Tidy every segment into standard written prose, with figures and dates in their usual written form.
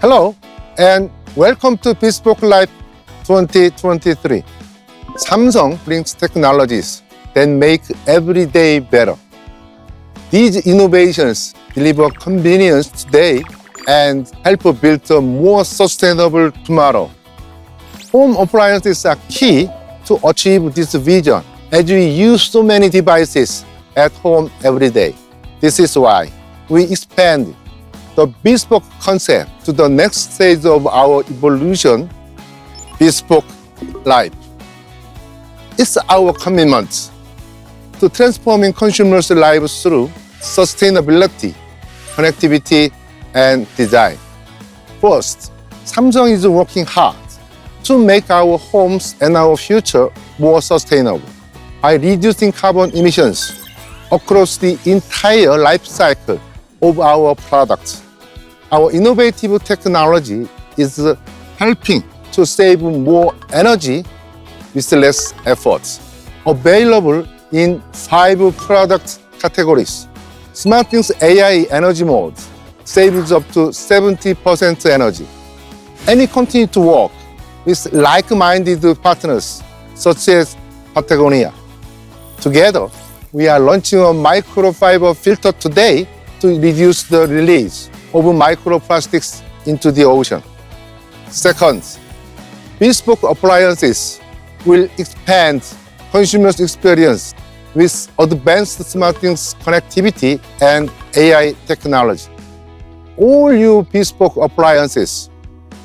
Hello, and welcome to Bespoke Life 2023. Samsung brings technologies that make every day better. These innovations deliver convenience today and help build a more sustainable tomorrow. Home appliances are key to achieve this vision as we use so many devices at home every day. This is why we expand the bespoke concept to the next stage of our evolution, Bespoke Life. It's our commitment to transforming consumers' lives through sustainability, connectivity, and design. First, Samsung is working hard to make our homes and our future more sustainable by reducing carbon emissions across the entire life cycle of our products. Our innovative technology is helping to save more energy with less effort. Available in 5 product categories. SmartThings AI energy mode saves up to 70% energy. And we continue to work with like-minded partners such as Patagonia. Together, we are launching a microfiber filter today to reduce the release of microplastics into the ocean. Second, bespoke appliances will expand consumers' experience with advanced SmartThings connectivity and AI technology. All new bespoke appliances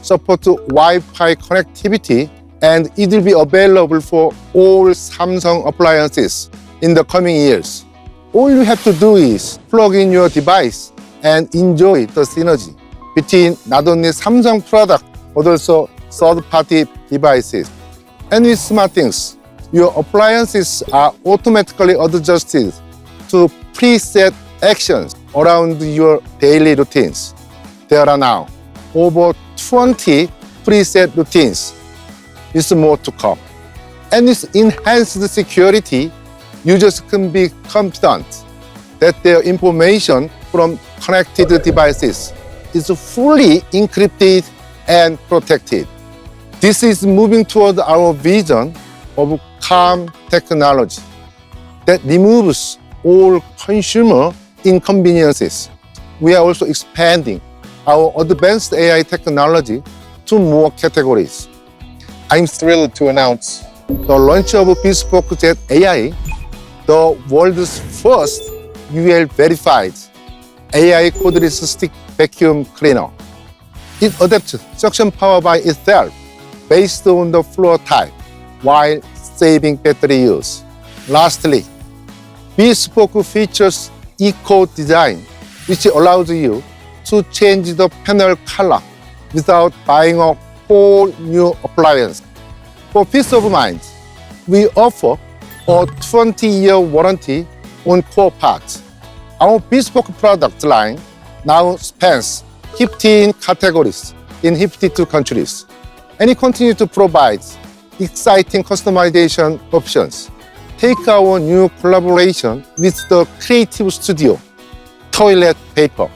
support Wi-Fi connectivity, and it will be available for all Samsung appliances in the coming years. All you have to do is plug in your device and enjoy the synergy between not only Samsung product but also third-party devices. And with SmartThings, your appliances are automatically adjusted to preset actions around your daily routines. There are now over 20 preset routines, with more to come. And with enhanced security, users can be confident that their information from connected devices is fully encrypted and protected. This is moving toward our vision of calm technology that removes all consumer inconveniences. We are also expanding our advanced AI technology to more categories. I'm thrilled to announce the launch of Bespoke Jet AI, the world's first UL-verified AI cordless stick vacuum cleaner. It adapts suction power by itself based on the floor type while saving battery use. Lastly, Bespoke features eco design, which allows you to change the panel color without buying a whole new appliance. For peace of mind, we offer a 20-year warranty on core parts. Our bespoke product line now spans 15 categories in 52 countries, and we continue to provide exciting customization options. Take our new collaboration with the creative studio, Toilet Paper.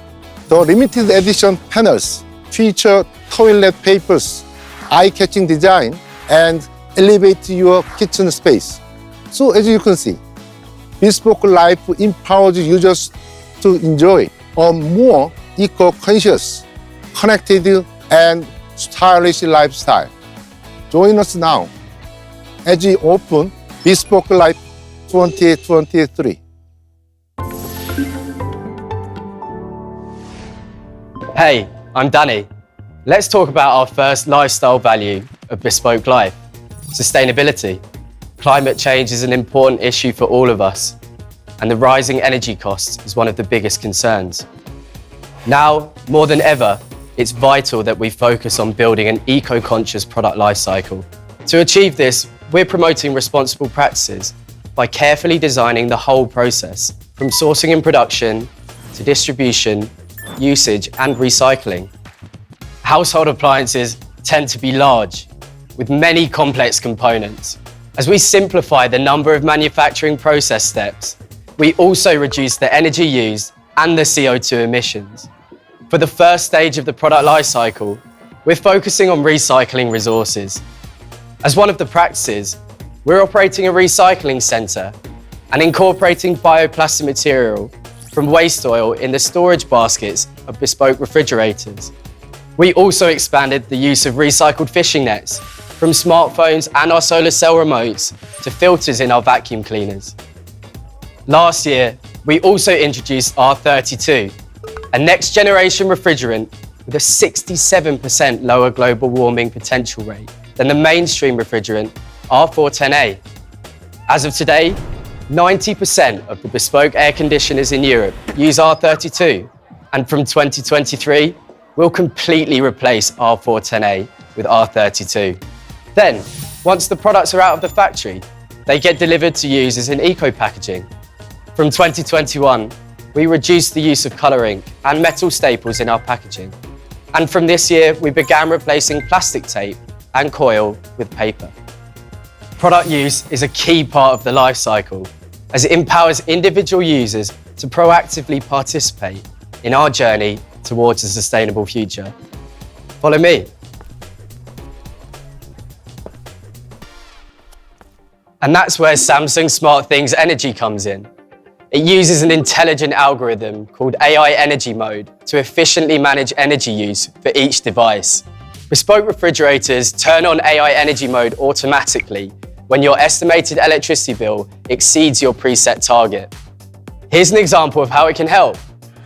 The limited edition panels feature toilet paper's eye-catching design and elevate your kitchen space. So as you can see, Bespoke Life empowers users to enjoy a more eco-conscious, connected, and stylish lifestyle. Join us now as we open Bespoke Life 2023. Hey, I'm Danny. Let's talk about our first lifestyle value of Bespoke Life, sustainability. Climate change is an important issue for all of us, and the rising energy costs is one of the biggest concerns. Now, more than ever, it's vital that we focus on building an eco-conscious product lifecycle. To achieve this, we're promoting responsible practices by carefully designing the whole process, from sourcing and production to distribution, usage, and recycling. Household appliances tend to be large, with many complex components. As we simplify the number of manufacturing process steps, we also reduce the energy used and the CO2 emissions. For the first stage of the product lifecycle, we're focusing on recycling resources. As one of the practices, we're operating a recycling centre and incorporating bioplastic material from waste oil in the storage baskets of bespoke refrigerators. We also expanded the use of recycled fishing nets from smartphones and our solar cell remotes to filters in our vacuum cleaners. Last year, we also introduced R32, a next-generation refrigerant with a 67% lower global warming potential rate than the mainstream refrigerant R410A. As of today, 90% of the bespoke air conditioners in Europe use R32, and from 2023, we'll completely replace R410A with R32. Then, once the products are out of the factory, they get delivered to users in eco-packaging. From 2021, we reduced the use of colour ink and metal staples in our packaging. And from this year, we began replacing plastic tape and coil with paper. Product use is a key part of the life cycle, as it empowers individual users to proactively participate in our journey towards a sustainable future. Follow me. And that's where Samsung SmartThings Energy comes in. It uses an intelligent algorithm called AI Energy Mode to efficiently manage energy use for each device. Bespoke refrigerators turn on AI Energy Mode automatically when your estimated electricity bill exceeds your preset target. Here's an example of how it can help.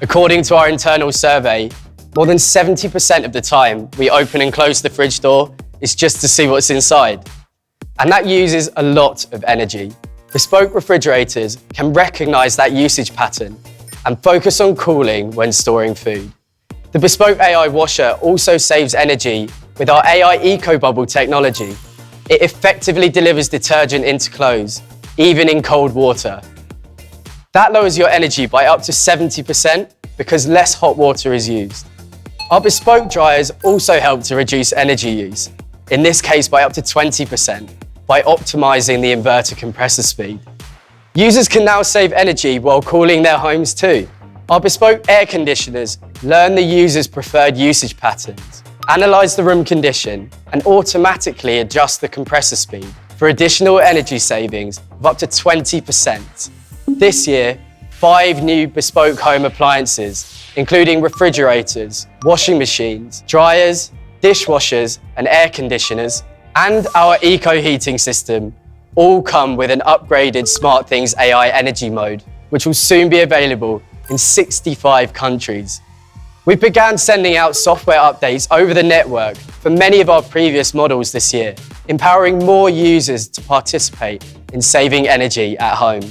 According to our internal survey, more than 70% of the time we open and close the fridge door is just to see what's inside. And that uses a lot of energy. Bespoke refrigerators can recognize that usage pattern and focus on cooling when storing food. The Bespoke AI washer also saves energy with our AI Eco Bubble technology. It effectively delivers detergent into clothes, even in cold water. That lowers your energy by up to 70% because less hot water is used. Our bespoke dryers also help to reduce energy use, in this case by up to 20%, by optimizing the inverter compressor speed. Users can now save energy while cooling their homes too. Our bespoke air conditioners learn the user's preferred usage patterns, analyze the room condition, and automatically adjust the compressor speed for additional energy savings of up to 20%. This year, 5 new bespoke home appliances, including refrigerators, washing machines, dryers, dishwashers, and air conditioners, and our eco heating system, all come with an upgraded SmartThings AI Energy Mode, which will soon be available in 65 countries. We began sending out software updates over the network for many of our previous models this year, empowering more users to participate in saving energy at home.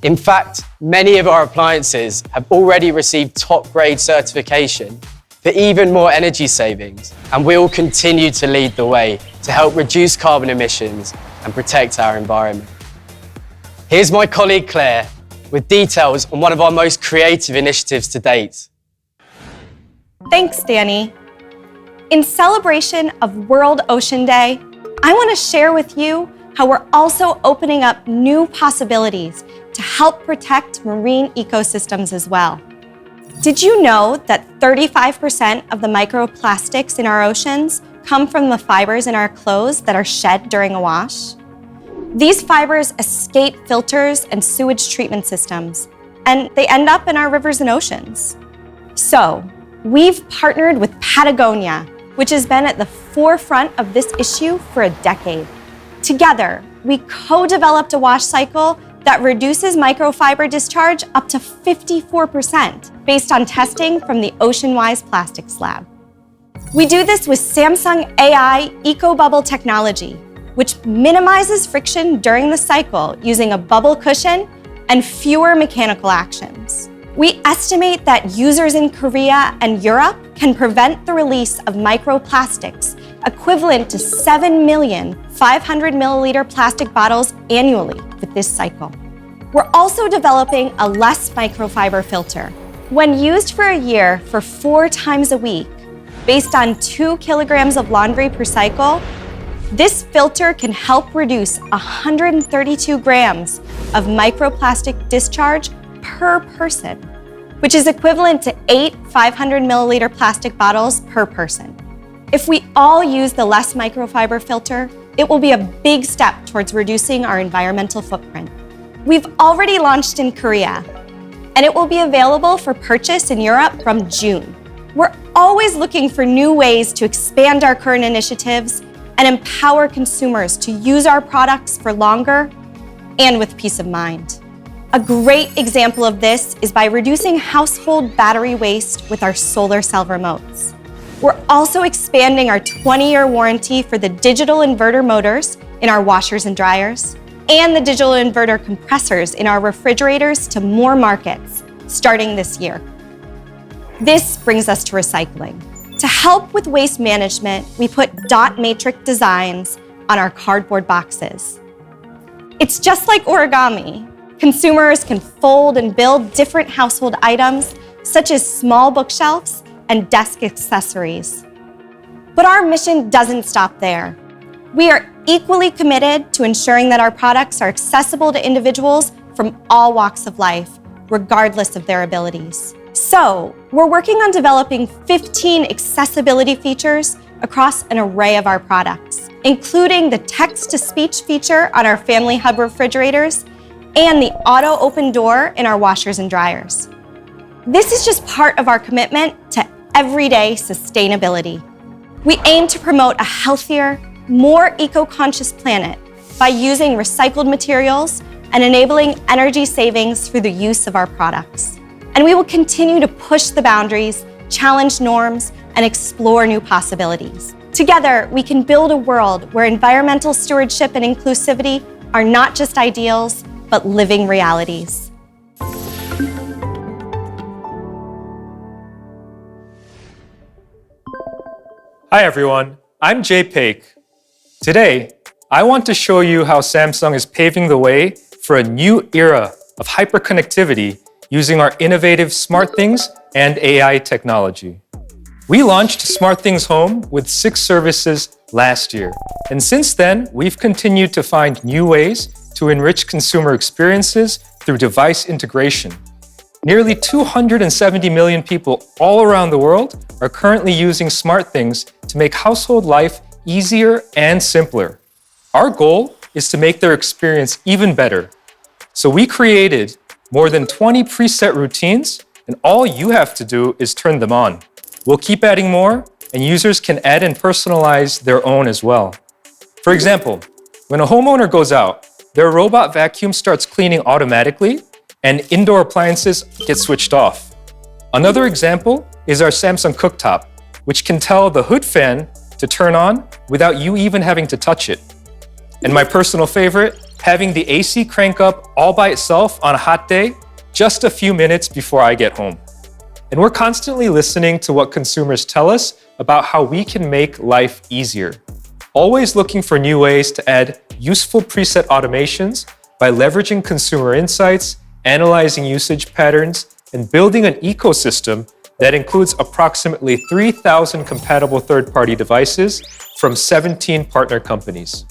In fact, many of our appliances have already received top-grade certification for even more energy savings, and we will continue to lead the way to help reduce carbon emissions and protect our environment. Here's my colleague Claire with details on one of our most creative initiatives to date. Thanks, Danny. In celebration of World Ocean Day, I want to share with you how we're also opening up new possibilities to help protect marine ecosystems as well. Did you know that 35% of the microplastics in our oceans come from the fibers in our clothes that are shed during a wash? These fibers escape filters and sewage treatment systems, and they end up in our rivers and oceans. So, we've partnered with Patagonia, which has been at the forefront of this issue for a decade. Together, we co-developed a wash cycle that reduces microfiber discharge up to 54% based on testing from the OceanWise Plastics Lab. We do this with Samsung AI Eco Bubble technology, which minimizes friction during the cycle using a bubble cushion and fewer mechanical actions. We estimate that users in Korea and Europe can prevent the release of microplastics equivalent to 7 million 500 milliliter plastic bottles annually with this cycle. We're also developing a less microfiber filter. When used for a year for 4 times a week, based on 2 kilograms of laundry per cycle, this filter can help reduce 132 grams of microplastic discharge per person. which is equivalent to 8 500 milliliter plastic bottles per person. If we all use the less microfiber filter, it will be a big step towards reducing our environmental footprint. We've already launched in Korea, and it will be available for purchase in Europe from June. We're always looking for new ways to expand our current initiatives and empower consumers to use our products for longer and with peace of mind. A great example of this is by reducing household battery waste with our solar cell remotes. We're also expanding our 20-year warranty for the digital inverter motors in our washers and dryers and the digital inverter compressors in our refrigerators to more markets starting this year. This brings us to recycling. To help with waste management, we put dot matrix designs on our cardboard boxes. It's just like origami. Consumers can fold and build different household items, such as small bookshelves and desk accessories. But our mission doesn't stop there. We are equally committed to ensuring that our products are accessible to individuals from all walks of life, regardless of their abilities. So, we're working on developing 15 accessibility features across an array of our products, including the text-to-speech feature on our Family Hub refrigerators and the auto open door in our washers and dryers. This is just part of our commitment to everyday sustainability. We aim to promote a healthier, more eco-conscious planet by using recycled materials and enabling energy savings through the use of our products. And we will continue to push the boundaries, challenge norms, and explore new possibilities. Together, we can build a world where environmental stewardship and inclusivity are not just ideals, but living realities. Hi everyone, I'm Jay Paik. Today, I want to show you how Samsung is paving the way for a new era of hyperconnectivity using our innovative SmartThings and AI technology. We launched SmartThings Home with 6 services last year, and since then, we've continued to find new ways to enrich consumer experiences through device integration. Nearly 270 million people all around the world are currently using SmartThings to make household life easier and simpler. Our goal is to make their experience even better. So we created more than 20 preset routines, and all you have to do is turn them on. We'll keep adding more, and users can add and personalize their own as well. For example, when a homeowner goes out, their robot vacuum starts cleaning automatically, and indoor appliances get switched off. Another example is our Samsung cooktop, which can tell the hood fan to turn on without you even having to touch it. And my personal favorite, having the AC crank up all by itself on a hot day, just a few minutes before I get home. And we're constantly listening to what consumers tell us about how we can make life easier. Always looking for new ways to add useful preset automations by leveraging consumer insights, analyzing usage patterns, and building an ecosystem that includes approximately 3,000 compatible third-party devices from 17 partner companies.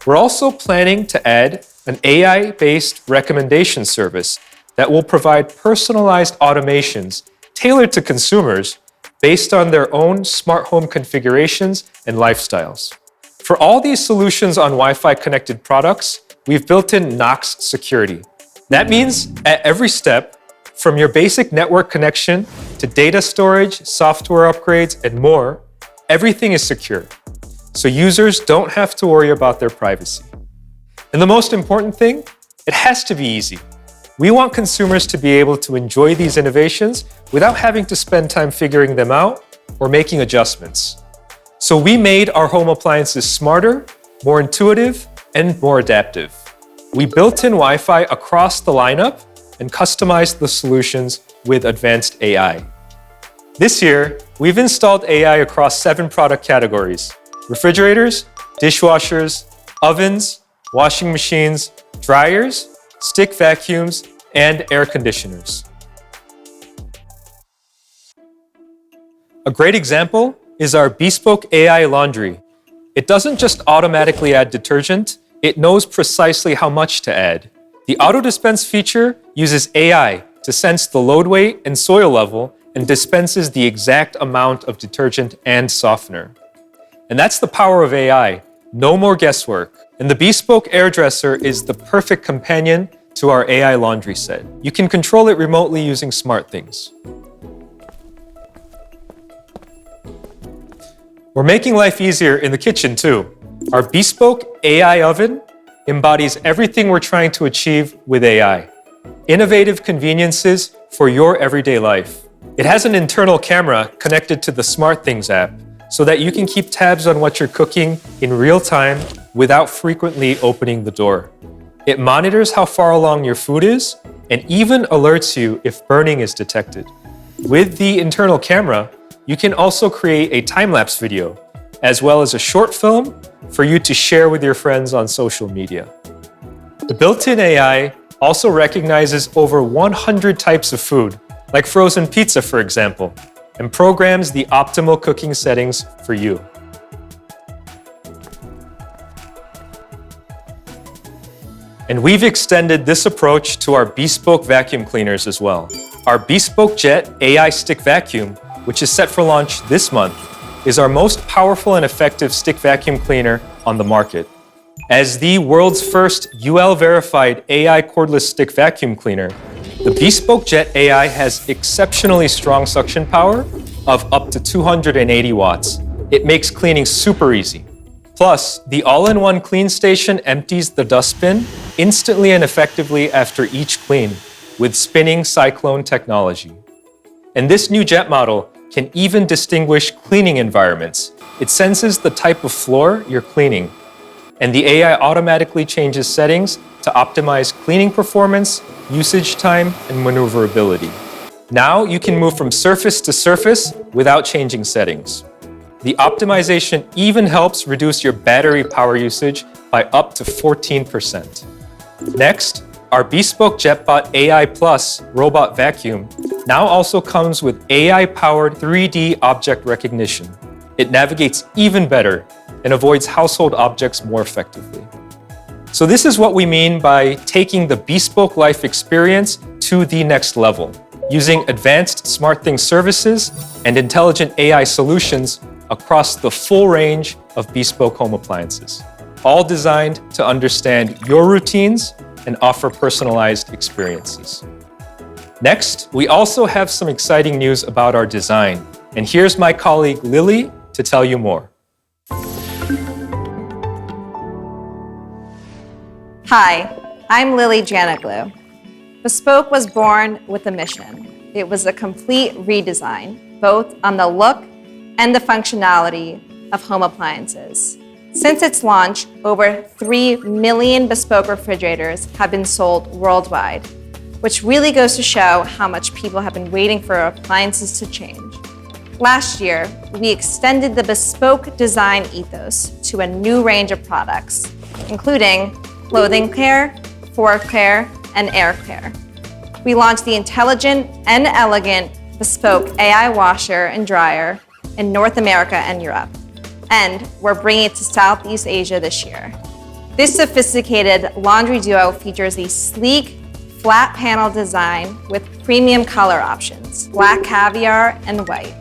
We're also planning to add an AI-based recommendation service that will provide personalized automations tailored to consumers based on their own smart home configurations and lifestyles. For all these solutions on Wi-Fi connected products, we've built in Knox security. That means at every step, from your basic network connection to data storage, software upgrades, and more, everything is secure. So users don't have to worry about their privacy. And the most important thing, it has to be easy. We want consumers to be able to enjoy these innovations without having to spend time figuring them out or making adjustments. So we made our home appliances smarter, more intuitive, and more adaptive. We built in Wi-Fi across the lineup and customized the solutions with advanced AI. This year, we've installed AI across 7 product categories: refrigerators, dishwashers, ovens, washing machines, dryers, stick vacuums, and air conditioners. A great example is our Bespoke AI laundry. It doesn't just automatically add detergent, it knows precisely how much to add. The auto dispense feature uses AI to sense the load weight and soil level and dispenses the exact amount of detergent and softener. And that's the power of AI. No more guesswork. And the Bespoke Air Dresser is the perfect companion to our AI laundry set. You can control it remotely using SmartThings. We're making life easier in the kitchen too. Our Bespoke AI oven embodies everything we're trying to achieve with AI. Innovative conveniences for your everyday life. It has an internal camera connected to the SmartThings app so that you can keep tabs on what you're cooking in real time without frequently opening the door. It monitors how far along your food is and even alerts you if burning is detected. With the internal camera, you can also create a time-lapse video, as well as a short film for you to share with your friends on social media. The built-in AI also recognizes over 100 types of food, like frozen pizza, for example, and programs the optimal cooking settings for you. And we've extended this approach to our bespoke vacuum cleaners as well. Our Bespoke Jet AI stick vacuum, which is set for launch this month, is our most powerful and effective stick vacuum cleaner on the market. As the world's first UL-verified AI cordless stick vacuum cleaner, the Bespoke Jet AI has exceptionally strong suction power of up to 280 watts. It makes cleaning super easy. Plus, the all-in-one clean station empties the dustbin instantly and effectively after each clean with spinning cyclone technology. And this new Jet model can even distinguish cleaning environments. It senses the type of floor you're cleaning, and the AI automatically changes settings to optimize cleaning performance, usage time, and maneuverability. Now you can move from surface to surface without changing settings. The optimization even helps reduce your battery power usage by up to 14%. Next, our Bespoke JetBot AI Plus robot vacuum now also comes with AI-powered 3D object recognition. It navigates even better and avoids household objects more effectively. So this is what we mean by taking the Bespoke Life experience to the next level, using advanced SmartThings services and intelligent AI solutions across the full range of bespoke home appliances, all designed to understand your routines and offer personalized experiences. Next, we also have some exciting news about our design. And here's my colleague Lily to tell you more. Hi, I'm Lily Janaglu. Bespoke was born with a mission. It was a complete redesign, both on the look and the functionality of home appliances. Since its launch, over 3 million bespoke refrigerators have been sold worldwide, which really goes to show how much people have been waiting for appliances to change. Last year, we extended the bespoke design ethos to a new range of products, including clothing care, floor care, and air care. We launched the intelligent and elegant Bespoke AI washer and dryer in North America and Europe, and we're bringing it to Southeast Asia this year. This sophisticated laundry duo features a sleek, flat panel design with premium color options, black caviar and white.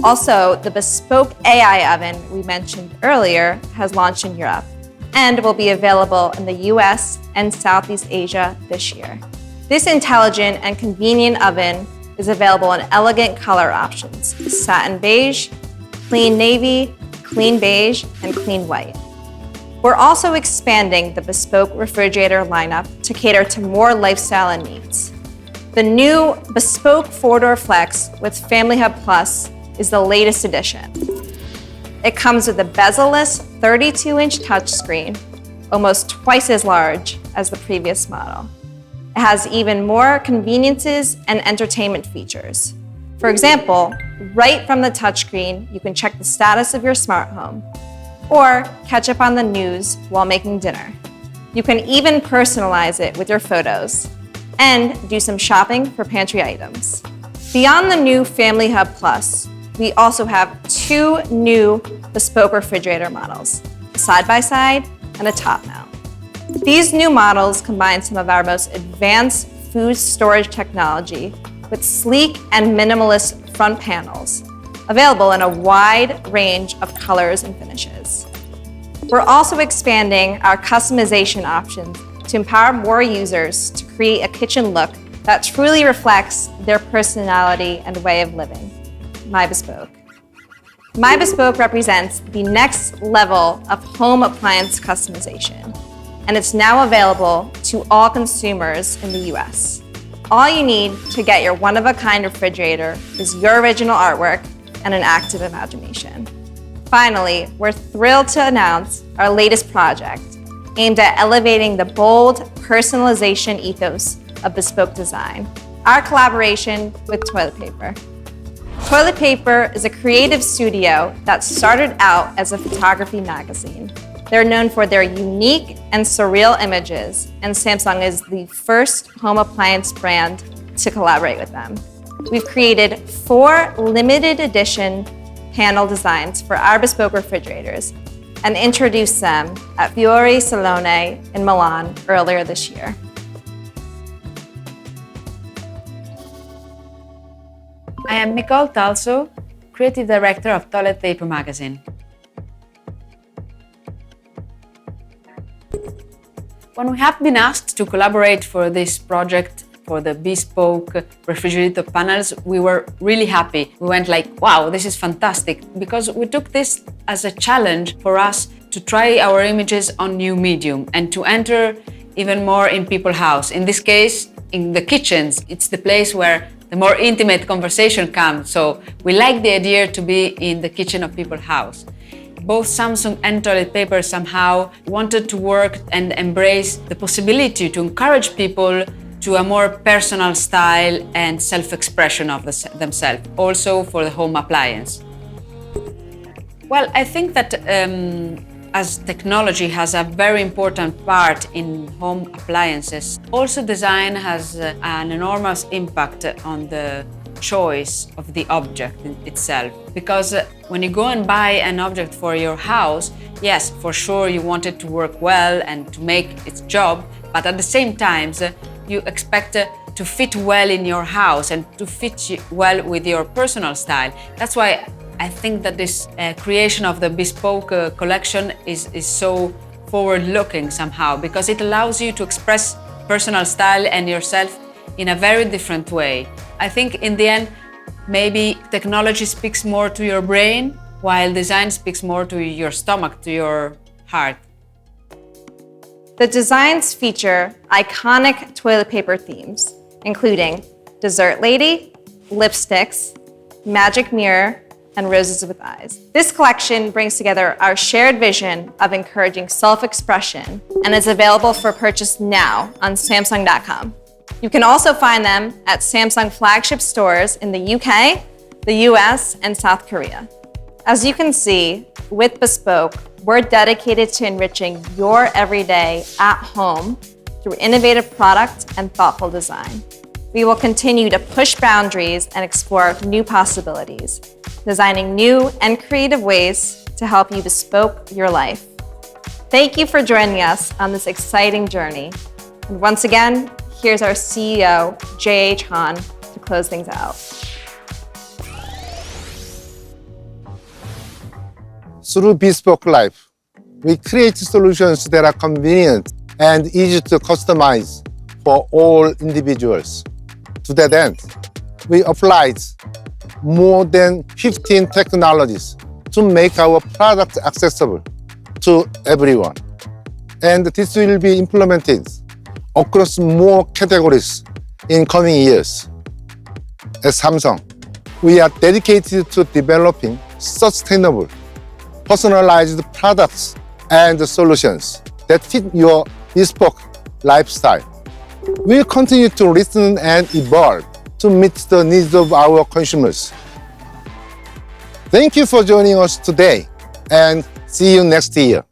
Also, the Bespoke AI oven we mentioned earlier has launched in Europe and will be available in the US and Southeast Asia this year. This intelligent and convenient oven is available in elegant color options: satin beige, clean navy, clean beige, and clean white. We're also expanding the Bespoke refrigerator lineup to cater to more lifestyle needs. The new Bespoke 4-door Flex with Family Hub Plus is the latest addition. It comes with a bezel-less 32-inch touchscreen, almost twice as large as the previous model. It has even more conveniences and entertainment features. For example, right from the touchscreen, you can check the status of your smart home or catch up on the news while making dinner. You can even personalize it with your photos and do some shopping for pantry items. Beyond the new Family Hub Plus, we also have 2 new Bespoke refrigerator models, a side-by-side and a top mount. These new models combine some of our most advanced food storage technology with sleek and minimalist front panels, available in a wide range of colors and finishes. We're also expanding our customization options to empower more users to create a kitchen look that truly reflects their personality and way of living. My Bespoke. My Bespoke represents the next level of home appliance customization, and it's now available to all consumers in the US. All you need to get your one-of-a-kind refrigerator is your original artwork and an active imagination. Finally, we're thrilled to announce our latest project aimed at elevating the bold personalization ethos of bespoke design, our collaboration with Toilet Paper. Toilet Paper is a creative studio that started out as a photography magazine. They're known for their unique and surreal images, and Samsung is the first home appliance brand to collaborate with them. We've created 4 limited edition panel designs for our bespoke refrigerators and introduced them at Fiore Salone in Milan earlier this year. I am Nicole Talso, Creative Director of Toilet Paper Magazine. When we have been asked to collaborate for this project for the bespoke refrigerator panels, we were really happy. We went like, wow, this is fantastic, because we took this as a challenge for us to try our images on new medium and to enter even more in people's house. In this case, in the kitchens. It's the place where the more intimate conversation comes. So we like the idea to be in the kitchen of people's house. Both Samsung and Toilet Paper somehow wanted to work and embrace the possibility to encourage people to a more personal style and self-expression of themselves, also for the home appliance. Well, I think that as technology has a very important part in home appliances, also design has an enormous impact on the choice of the object itself. Because when you go and buy an object for your house, yes, for sure you want it to work well and to make its job, but at the same time, you expect to fit well in your house and to fit well with your personal style. That's why I think that this creation of the bespoke collection is so forward-looking somehow, because it allows you to express personal style and yourself in a very different way. I think in the end, maybe technology speaks more to your brain, while design speaks more to your stomach, to your heart. The designs feature iconic toilet paper themes, including Dessert Lady, Lipsticks, Magic Mirror, and Roses with Eyes. This collection brings together our shared vision of encouraging self-expression and is available for purchase now on Samsung.com. You can also find them at Samsung flagship stores in the UK, the US, and South Korea. As you can see, with Bespoke, we're dedicated to enriching your everyday at home through innovative product and thoughtful design. We will continue to push boundaries and explore new possibilities, designing new and creative ways to help you bespoke your life. Thank you for joining us on this exciting journey. And once again, here's our CEO, J.H. Han, to close things out. Through Bespoke Life, we create solutions that are convenient and easy to customize for all individuals. To that end, we applied more than 15 technologies to make our product accessible to everyone. And this will be implemented across more categories in coming years. At Samsung, we are dedicated to developing sustainable, personalized products and solutions that fit your bespoke lifestyle. We'll continue to listen and evolve to meet the needs of our consumers. Thank you for joining us today, and see you next year.